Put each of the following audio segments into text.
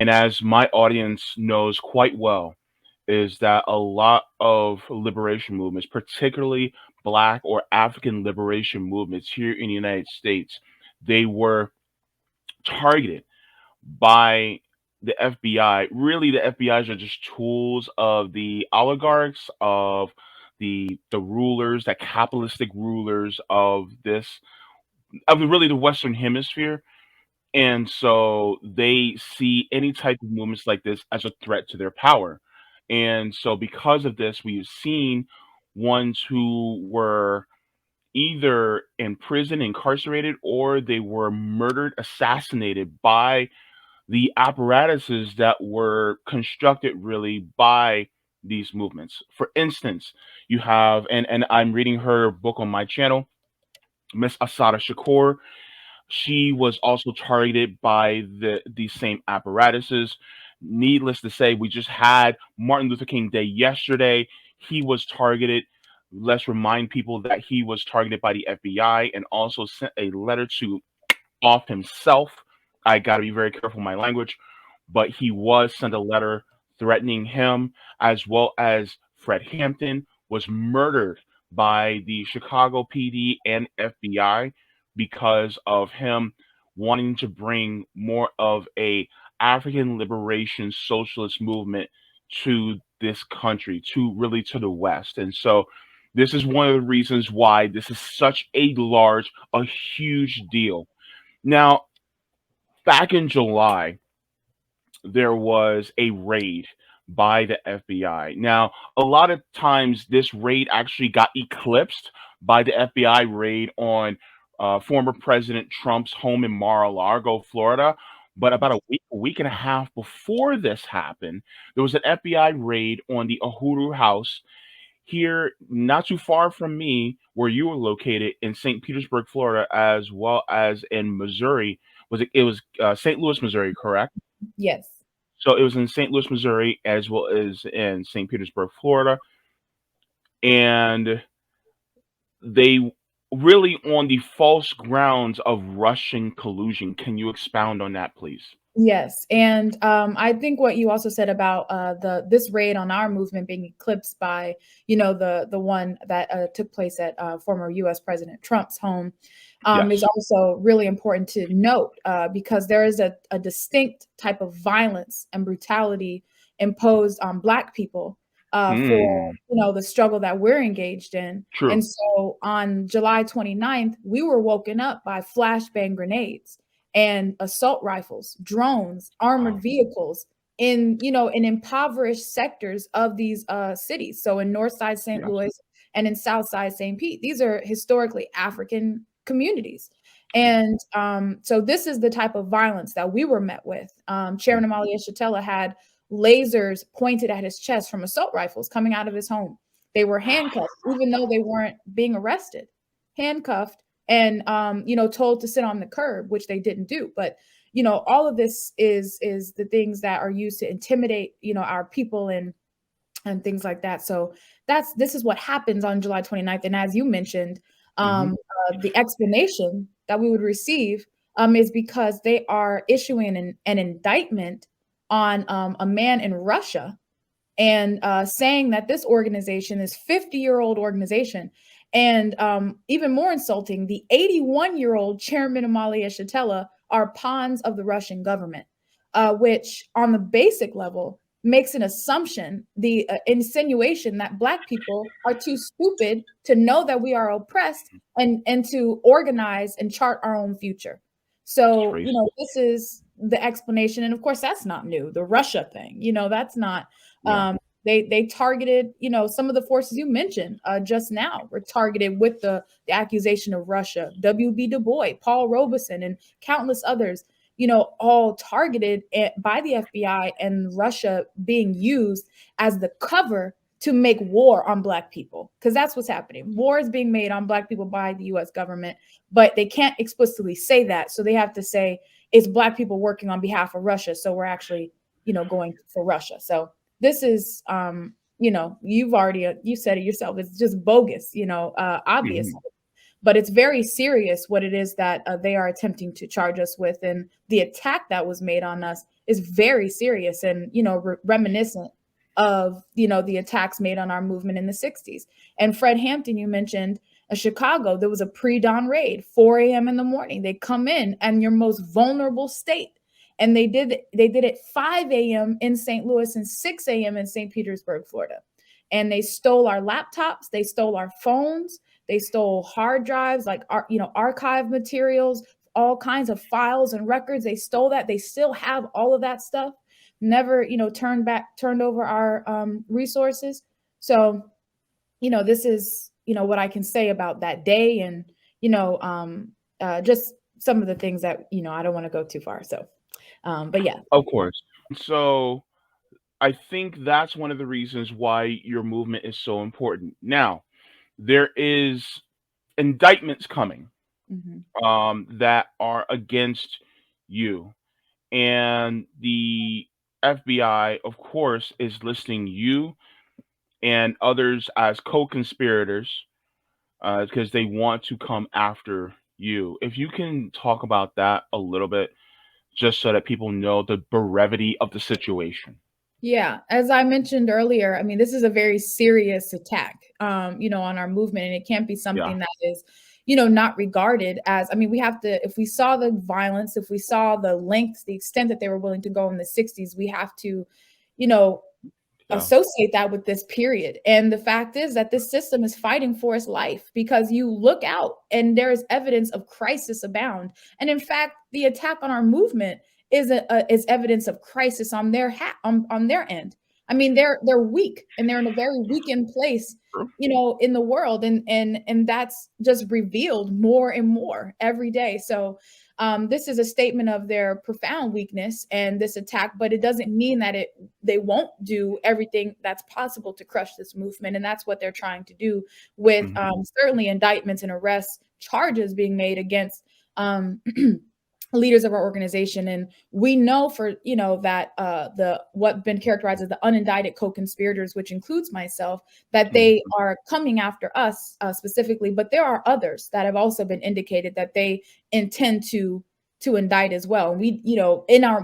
And as my audience knows quite well, is that a lot of liberation movements, particularly Black or African liberation movements here in the United States, they were targeted by the FBI. Really, the FBI's are just tools of the oligarchs, of the rulers, the capitalistic rulers of really the Western Hemisphere. And so they see any type of movements like this as a threat to their power. And so because of this, we've seen ones who were either in prison, incarcerated, or they were murdered, assassinated by the apparatuses that were constructed really by these movements. For instance, you have, and I'm reading her book on my channel, Miss Asada Shakur. She was also targeted by these same apparatuses. Needless to say, we just had Martin Luther King Day yesterday. He was targeted. Let's remind people that he was targeted by the FBI and also sent a letter to Off himself. I got to be very careful with my language, but he was sent a letter threatening him, as well as Fred Hampton was murdered by the Chicago PD and FBI because of him wanting to bring more of a African liberation socialist movement to this country, to the West. And so this is one of the reasons why this is such a huge deal. Now, back in July, there was a raid by the FBI. Now, a lot of times this raid actually got eclipsed by the FBI raid on former President Trump's home in Mar-a-Lago, Florida. But about a week and a half before this happened, there was an FBI raid on the Uhuru house here, not too far from me, where you were located in St. Petersburg, Florida, as well as in Missouri. It was St. Louis, Missouri, correct? Yes. So it was in St. Louis, Missouri, as well as in St. Petersburg, Florida, and they really on the false grounds of Russian collusion. Can you expound on that, please? Yes, and I think what you also said about the this raid on our movement being eclipsed by, the one that took place at former U.S. President Trump's home is Yes. also really important to note because there is a distinct type of violence and brutality imposed on Black people for Hmm. the struggle that we're engaged in. True. And so on July 29th, we were woken up by flashbang grenades and assault rifles, drones, armored Wow. vehicles in impoverished sectors of these cities. So in Northside St. Yes. Louis and in Southside St. Pete, these are historically African communities. Yeah. And so this is the type of violence that we were met with. Chairman Amalia Shatella had lasers pointed at his chest from assault rifles coming out of his home. They were handcuffed, even though they weren't being arrested, handcuffed and told to sit on the curb, which they didn't do. But all of this is the things that are used to intimidate our people and things like that. So this is what happens on July 29th. And as you mentioned, Hmm. the explanation that we would receive is because they are issuing an indictment on a man in Russia and saying that this organization is 50-year-old organization. And even more insulting, the 81-year-old chairman Amalia Shatella are pawns of the Russian government, which on the basic level makes an assumption, the insinuation that Black people are too stupid to know that we are oppressed and to organize and chart our own future. It's So, racist. this is the explanation. And of course, that's not new. The Russia thing, that's not Yeah. they targeted, some of the forces you mentioned just now were targeted with the accusation of Russia. W.B. Du Bois, Paul Robeson, and countless others, all targeted by the FBI and Russia being used as the cover to make war on Black people, because that's what's happening. War is being made on Black people by the U.S. government, but they can't explicitly say that, so they have to say it's Black people working on behalf of Russia, so we're actually going for Russia. So this is you said it yourself, it's just bogus, obvious. Hmm. but it's very serious what it is that they are attempting to charge us with, and the attack that was made on us is very serious and reminiscent of the attacks made on our movement in the 60s. And Fred Hampton, you mentioned, Chicago, there was a pre-dawn raid, 4 a.m. in the morning. They come in your most vulnerable state, and they did it 5 a.m. in St. Louis and 6 a.m. in St. Petersburg, Florida. And they stole our laptops, they stole our phones, they stole hard drives, like archive materials, all kinds of files and records. They stole that. They still have all of that stuff. Never, turned over our resources. So, this is, what I can say about that day, and just some of the things that I don't want to go too far. So, but yeah. Of course. So I think that's one of the reasons why your movement is so important. Now, there is indictments coming Mhm. that are against you. And the FBI, of course, is listing you and others as co-conspirators because they want to come after you. If you can talk about that a little bit, just so that people know the brevity of the situation. Yeah, as I mentioned earlier, I mean, this is a very serious attack, on our movement, and it can't be Yeah. something that is, not regarded as. I mean, we have to, if we saw the violence, if we saw the lengths, the extent that they were willing to go in the 60s, we have to, you know, Yeah. associate that with this period. And the fact is that this system is fighting for its life, because you look out and there is evidence of crisis abound. And in fact, the attack on our movement is evidence of crisis on on their end. I mean, they're weak, and they're in a very weakened place, True. in the world, and that's just revealed more and more every day. So this is a statement of their profound weakness and this attack, but it doesn't mean that they won't do everything that's possible to crush this movement, and that's what they're trying to do with Mhm. certainly indictments and arrests, charges being made against um, leaders of our organization. And we know for that the what been characterized as the unindicted co-conspirators, which includes myself, that Mhm. they are coming after us specifically, but there are others that have also been indicated that they intend to indict as well. And we,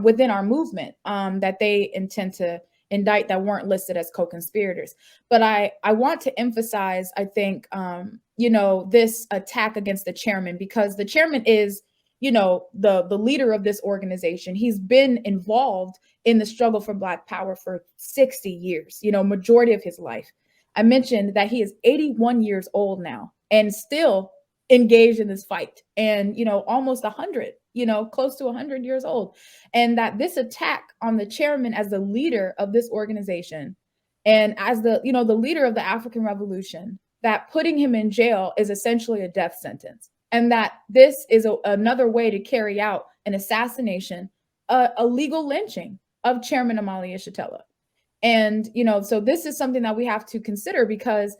within our movement, that they intend to indict, that weren't listed as co-conspirators. But I want to emphasize, I think, this attack against the chairman, because the chairman is, the leader of this organization. He's been involved in the struggle for Black power for 60 years, majority of his life. I mentioned that he is 81 years old now and still engaged in this fight, and almost 100, close to 100 years old. And that this attack on the chairman as the leader of this organization, and as the leader of the African Revolution, that putting him in jail is essentially a death sentence, and that this is another way to carry out an assassination, a legal lynching of Chairman Amali Ishitela. And, so this is something that we have to consider, because,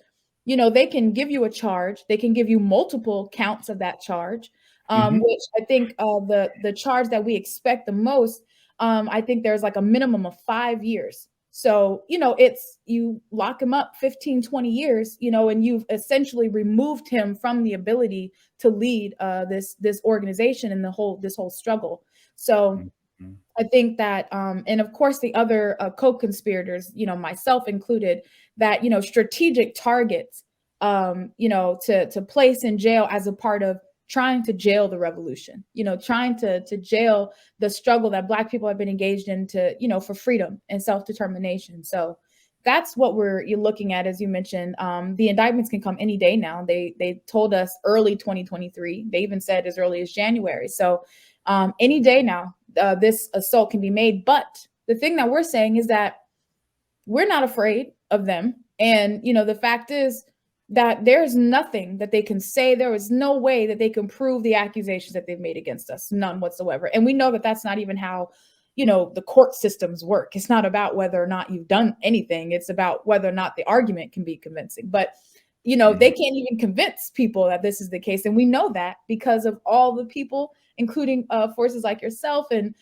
they can give you a charge, they can give you multiple counts of that charge, Mhm. which I think the charge that we expect the most, I think there's like a minimum of 5 years. So, it's, you lock him up 15, 20 years, and you've essentially removed him from the ability to lead this organization and this whole struggle. So Mhm. I think that, and of course, the other co-conspirators, myself included, that strategic targets, to place in jail as a part of trying to jail the revolution, trying to jail the struggle that Black people have been engaged in to, for freedom and self-determination. So that's what you're looking at, as you mentioned. The indictments can come any day now. They told us early 2023. They even said as early as January. So any day now, this assault can be made. But the thing that we're saying is that we're not afraid of them. And, the fact is that there's nothing that they can say. There is no way that they can prove the accusations that they've made against us, none whatsoever. And we know that that's not even how, the court systems work. It's not about whether or not you've done anything. It's about whether or not the argument can be convincing. But they Mhm. can't even convince people that this is the case. And we know that because of all the people, including forces like yourself and,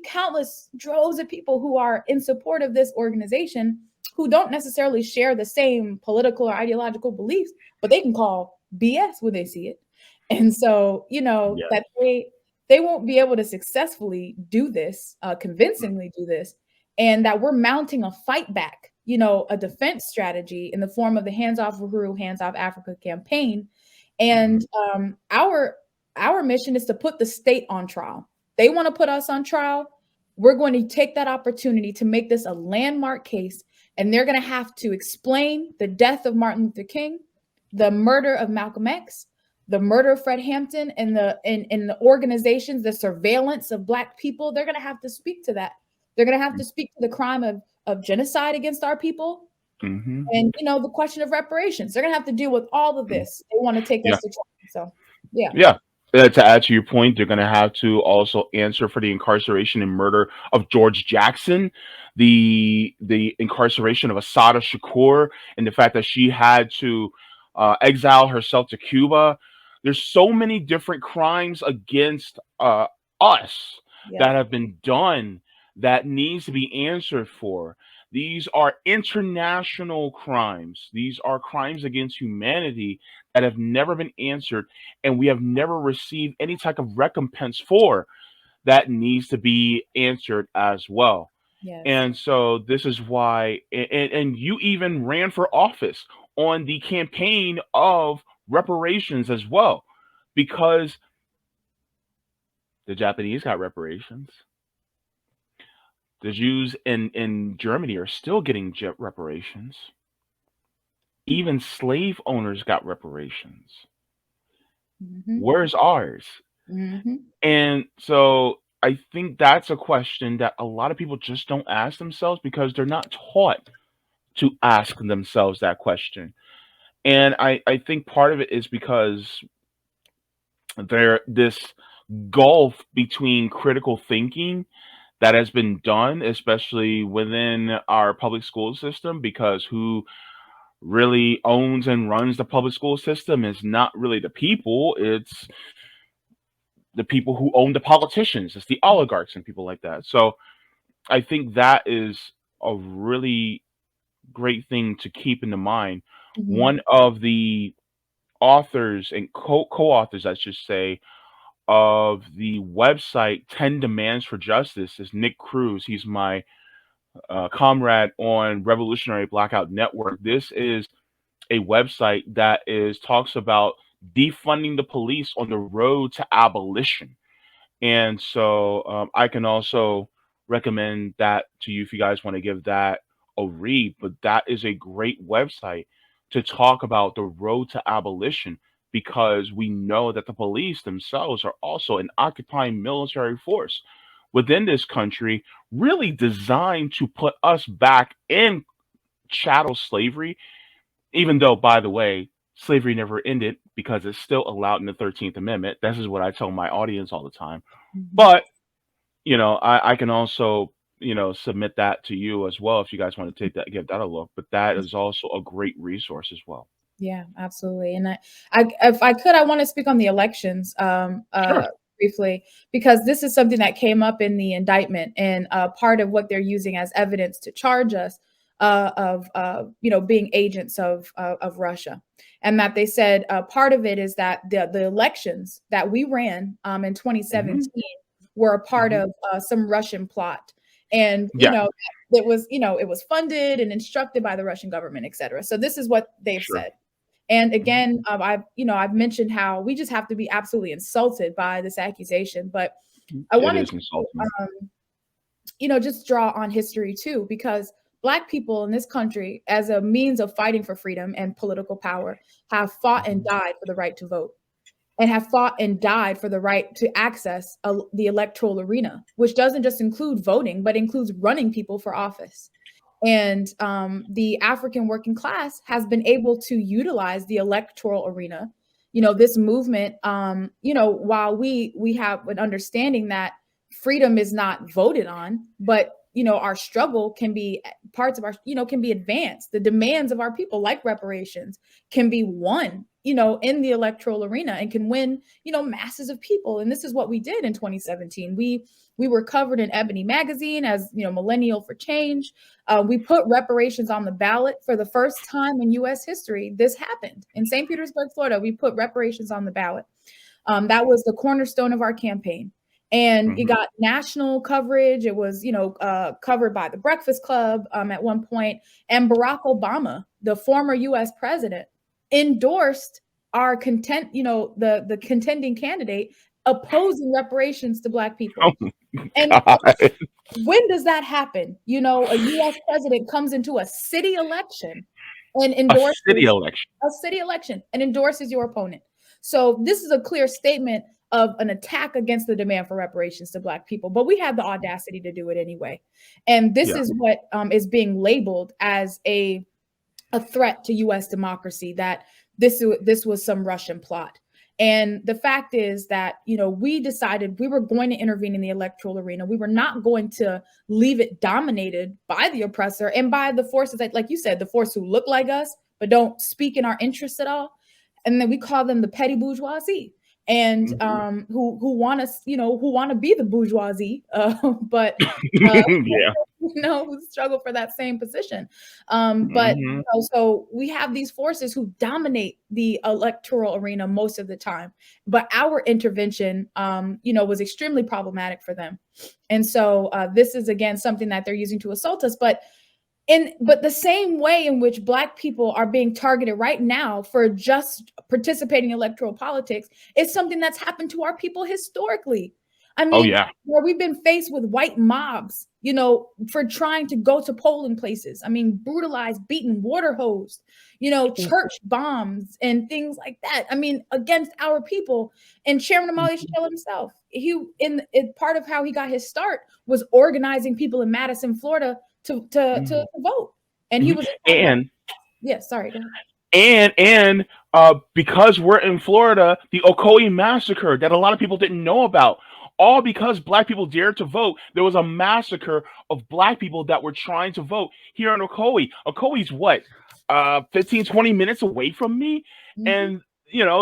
countless droves of people who are in support of this organization, who don't necessarily share the same political or ideological beliefs, but they can call BS when they see it. And so, Yes. that they won't be able to successfully do this, convincingly do this, and that we're mounting a fight back, a defense strategy in the form of the Hands Off Uhuru, Hands Off Africa campaign. Mm-hmm. And our mission is to put the state on trial. They want to put us on trial. We're going to take that opportunity to make this a landmark case, and they're going to have to explain the death of Martin Luther King, the murder of Malcolm X, the murder of Fred Hampton, and in the organizations, the surveillance of Black people. They're going to have to speak to that. They're going to have to speak to the crime of genocide against our people, Mm-hmm. and the question of reparations. They're going to have to deal with all of this. They want to take Yeah. us to trial. So, yeah. Yeah. To add to your point, they're going to have to also answer for the incarceration and murder of George Jackson, the incarceration of Asada Shakur, and the fact that she had to exile herself to Cuba. There's so many different crimes against us Yeah. that have been done that needs to be answered for. These are international crimes. These are crimes against humanity that have never been answered, and we have never received any type of recompense for. That needs to be answered as well. Yes. And so this is why, and you even ran for office on the campaign of reparations as well, because the Japanese got reparations. The Jews in Germany are still getting reparations. Even slave owners got reparations. Mm-hmm. Where's ours? Mm-hmm. And so I think that's a question that a lot of people just don't ask themselves because they're not taught to ask themselves that question. And I think part of it is because there this gulf between critical thinking that has been done, especially within our public school system, because who really owns and runs the public school system is not really the people, it's the people who own the politicians, it's the oligarchs and people like that. So I think that is a really great thing to keep in the mind. Mm-hmm. One of the authors and co-authors, I should say, of the website 10 Demands for Justice is Nick Cruz. He's my comrade on Revolutionary Blackout Network. This is a website that is talks about defunding the police on the road to abolition. And so I can also recommend that to you if you guys want to give that a read. But that is a great website to talk about the road to abolition, because we know that the police themselves are also an occupying military force within this country, really designed to put us back in chattel slavery, even though, by the way, slavery never ended because it's still allowed in the 13th Amendment. This is what I tell my audience all the time. Mm-hmm. But I can also, submit that to you as well if you guys want to take that, give that a look. But that is also a great resource as well. Yeah, absolutely. And if I could, I want to speak on the elections, Sure. briefly, because this is something that came up in the indictment, and part of what they're using as evidence to charge us of being agents of Russia, and that they said part of it is that the elections that we ran in Hmm. 2017 were a part Hmm. of some Russian plot, and Yeah. it was it was funded and instructed by the Russian government, etc. So this is what they've Sure. said. And Hmm. again, I've mentioned how we just have to be absolutely insulted by this accusation. But I It wanted is to, insulting. just draw on history too, because Black people in this country, as a means of fighting for freedom and political power, have fought and Hmm. died for the right to vote, and have fought and died for the right to access the electoral arena, which doesn't just include voting, but includes running people for office. And the African working class has been able to utilize the electoral arena. This movement, while we have an understanding that freedom is not voted on, but our struggle can be parts of our, can be advanced. The demands of our people, like reparations, can be won, in the electoral arena, and can win, masses of people. And this is what we did in 2017. We were covered in Ebony magazine as, millennial for change. We put reparations on the ballot for the first time in U.S. history. This happened in St. Petersburg, Florida. We put reparations on the ballot. That was the cornerstone of our campaign. And it got national coverage. It was, covered by the Breakfast Club at one point. And Barack Obama, the former U.S. president, endorsed our the contending candidate opposing reparations to Black people. Oh And God. when does that happen? A U.S. president comes into a city election and A city endorses election. a city election and endorses your opponent. So this is a clear statement of an attack against the demand for reparations to Black people. But we had the audacity to do it anyway. And this Yeah. is what is being labeled as a threat to U.S. democracy, that this was some Russian plot. And the fact is that, we decided we were going to intervene in the electoral arena. We were not going to leave it dominated by the oppressor and by the forces that, like you said, the force who look like us, but don't speak in our interests at all. And then we call them the petty bourgeoisie, and who want us, who want to be the bourgeoisie, but Yeah. who struggle for that same position. But so we have these forces who dominate the electoral arena most of the time. But our intervention, was extremely problematic for them. And so this is, again, something that they're using to assault us. But the same way in which Black people are being targeted right now for just participating in electoral politics is something that's happened to our people historically. I Oh mean, yeah. where we've been faced with white mobs, for trying to go to polling places. I mean, brutalized, beaten, water hosed, church bombs and things like that. I mean, against our people. And Chairman Amali Shell himself, part of how he got his start was organizing people in Madison, Florida, to vote. And he was And sorry, go ahead. and because we're in Florida, the Ocoee massacre that a lot of people didn't know about, all because Black people dared to vote. There was a massacre of Black people that were trying to vote here in Ocoee. Ocoee's what, 15, 20 minutes away from me, and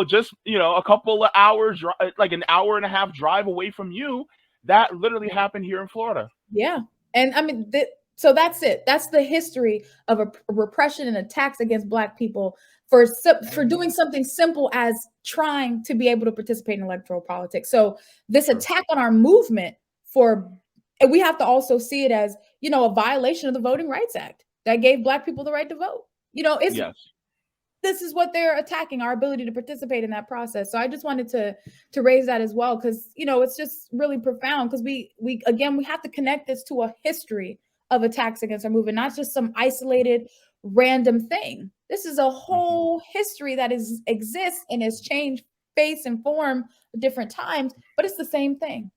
just a couple of hours, like an hour and a half drive away from you. That literally happened here in Florida. Yeah, and I mean, so that's it. That's the history of a repression and attacks against Black people for doing something simple as trying to be able to participate in electoral politics. So this attack on our movement and we have to also see it as, a violation of the Voting Rights Act that gave Black people the right to vote. Yes. This is what they're attacking, our ability to participate in that process. So I just wanted to raise that as well, because it's just really profound, because we have to connect this to a history of attacks against our movement, not just some isolated random thing. This is a whole history that exists and has changed face and form at different times, but it's the same thing.